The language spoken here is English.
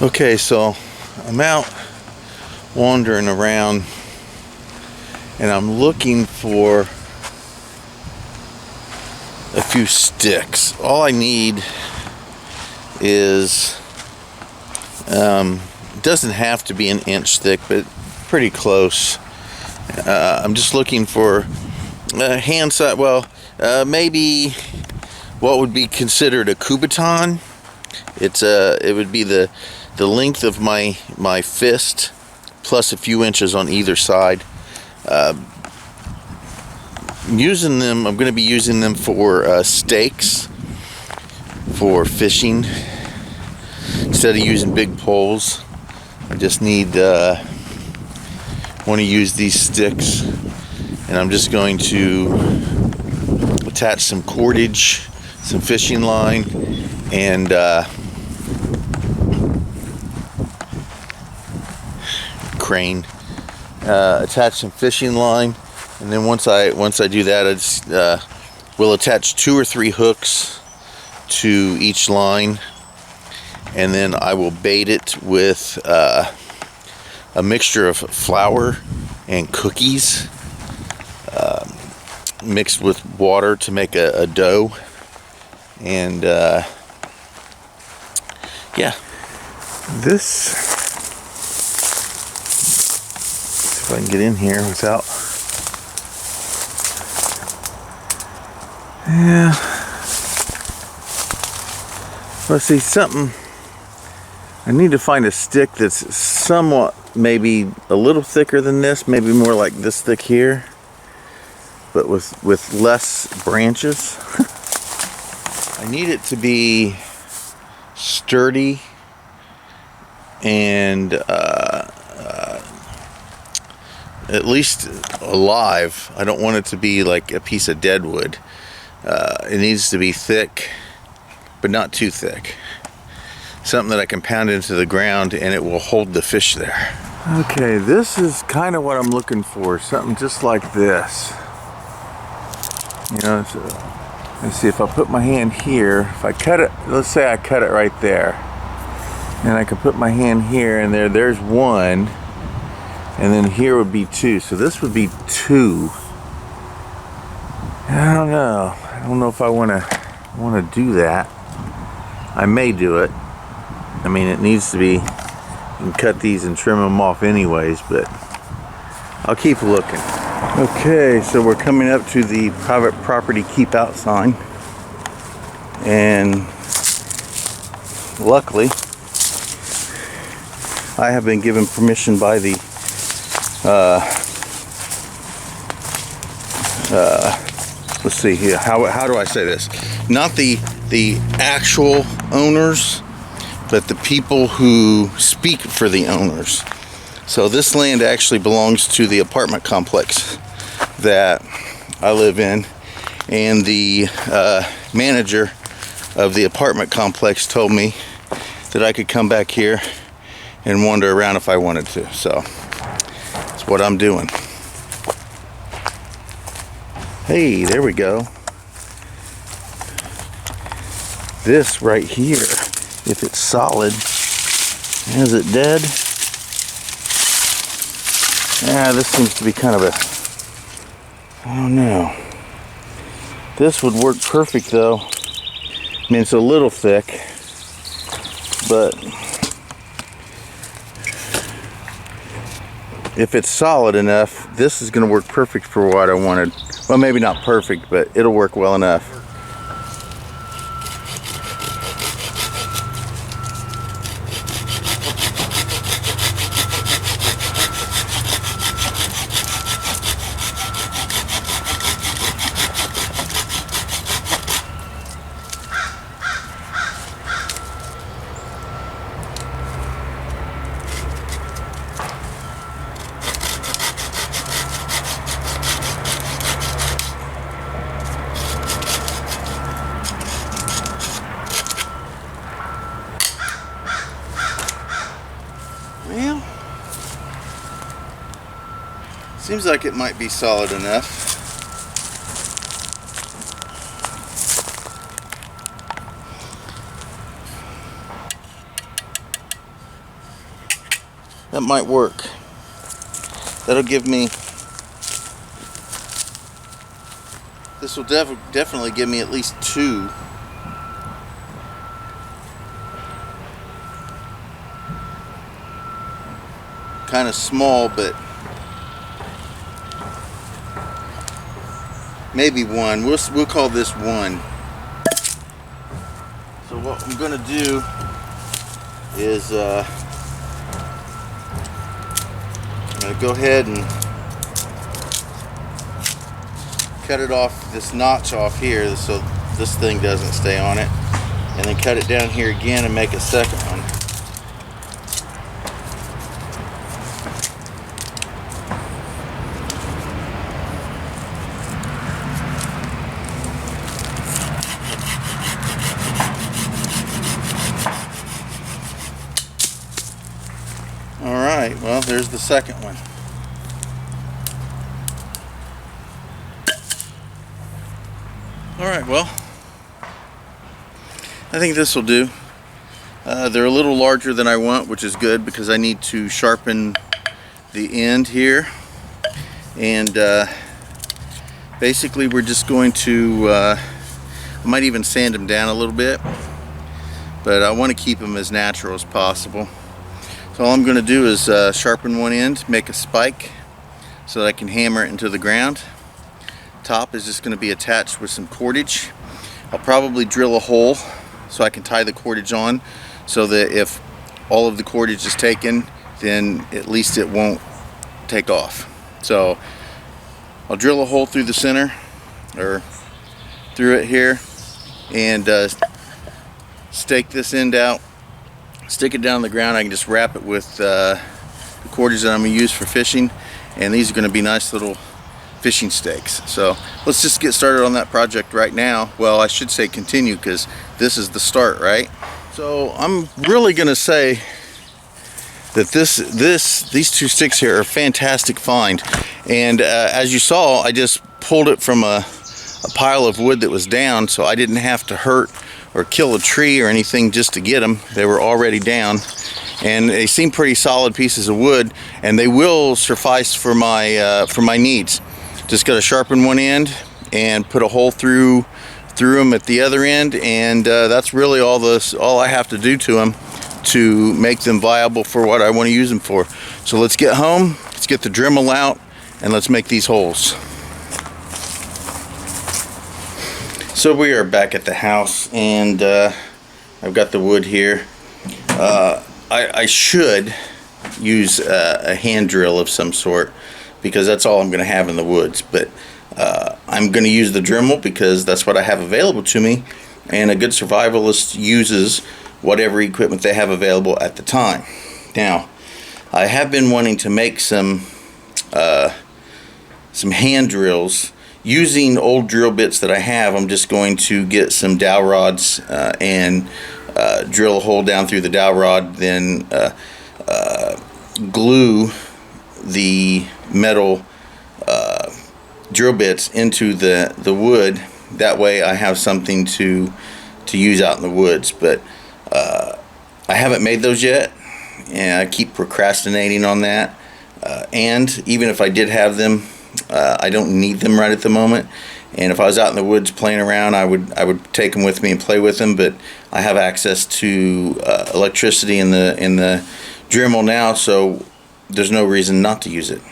Okay, so I'm out wandering around and I'm looking for a few sticks. All I need is it doesn't have to be an inch thick, but pretty close. I'm just looking for hand size, maybe what would be considered a Kubaton. It would be the length of my fist plus a few inches on either side. Using them, I'm going to be using them for stakes for fishing instead of using big poles. I just need want to use these sticks, and I'm just going to attach some cordage, some fishing line, and crane. Attach some fishing line, and then once I do that, I just will attach 2 or 3 hooks to each line, and then I will bait it with a mixture of flour and cookies mixed with water to make a dough. And yeah, this, see if I can get in here without, yeah, let's see, something, I need to find a stick that's somewhat, maybe a little thicker than this, maybe more like this thick here, but with less branches. I need it to be sturdy and at least alive. I don't want it to be like a piece of dead wood. It needs to be thick, but not too thick. Something that I can pound into the ground and it will hold the fish there. Okay, this is kind of what I'm looking for. Something just like this. You know, so let's see, if I put my hand here, if I cut it, let's say I cut it right there, and I can put my hand here, and there's 1, and then here would be 2. So this would be 2. I don't know if I want to do that. I may do it. I mean, it needs to be, you can cut these and trim them off anyways, but I'll keep looking. Okay, so we're coming up to the private property keep out sign, and luckily I have been given permission by the let's see here, how do I say this, not the actual owners, but the people who speak for the owners. So this land actually belongs to the apartment complex that I live in, and the manager of the apartment complex told me that I could come back here and wander around if I wanted to. So that's what I'm doing. Hey, there we go. This right here, if it's solid, is it dead? Yeah, this seems to be kind of a, I don't know. This would work perfect though. I mean, it's a little thick, but if it's solid enough, this is going to work perfect for what I wanted. Well, maybe not perfect, but it'll work well enough. Well, seems like it might be solid enough. That might work. That'll give me, this will definitely give me at least 2. Kind of small, but maybe 1. We'll call this 1. So what I'm gonna do is I'm gonna go ahead and cut it off, this notch off here, so this thing doesn't stay on it, and then cut it down here again and make a second one. Alright, well, there's the second one. Alright, well, I think this will do. They're a little larger than I want, which is good because I need to sharpen the end here. And basically we're just going to, I might even sand them down a little bit, but I want to keep them as natural as possible. So all I'm going to do is sharpen one end, make a spike so that I can hammer it into the ground. Top is just going to be attached with some cordage. I'll probably drill a hole so I can tie the cordage on, so that if all of the cordage is taken, then at least it won't take off. So I'll drill a hole through the center, or through it here, and stake this end out. Stick it down on the ground. I can just wrap it with the cordage that I'm going to use for fishing, and these are going to be nice little fishing stakes. So let's just get started on that project right now. Well, I should say continue, because this is the start, right? So I'm really going to say that these 2 sticks here are a fantastic find, and as you saw, I just pulled it from a pile of wood that was down, so I didn't have to hurt or kill a tree or anything just to get them. They were already down, and they seem pretty solid pieces of wood, and they will suffice for my needs. Just got to sharpen one end and put a hole through them at the other end, and that's really all I have to do to them to make them viable for what I want to use them for. So let's get home, let's get the Dremel out, and let's make these holes. So we are back at the house, and I've got the wood here. I should use a hand drill of some sort, because that's all I'm going to have in the woods. But I'm going to use the Dremel because that's what I have available to me, and a good survivalist uses whatever equipment they have available at the time. Now, I have been wanting to make some hand drills. Using old drill bits that I have, I'm just going to get some dowel rods and drill a hole down through the dowel rod, then glue the metal drill bits into the wood. That way I have something to use out in the woods. But I haven't made those yet, and I keep procrastinating on that. And even if I did have them, I don't need them right at the moment, and if I was out in the woods playing around, I would take them with me and play with them. But I have access to electricity in the Dremel now, so there's no reason not to use it.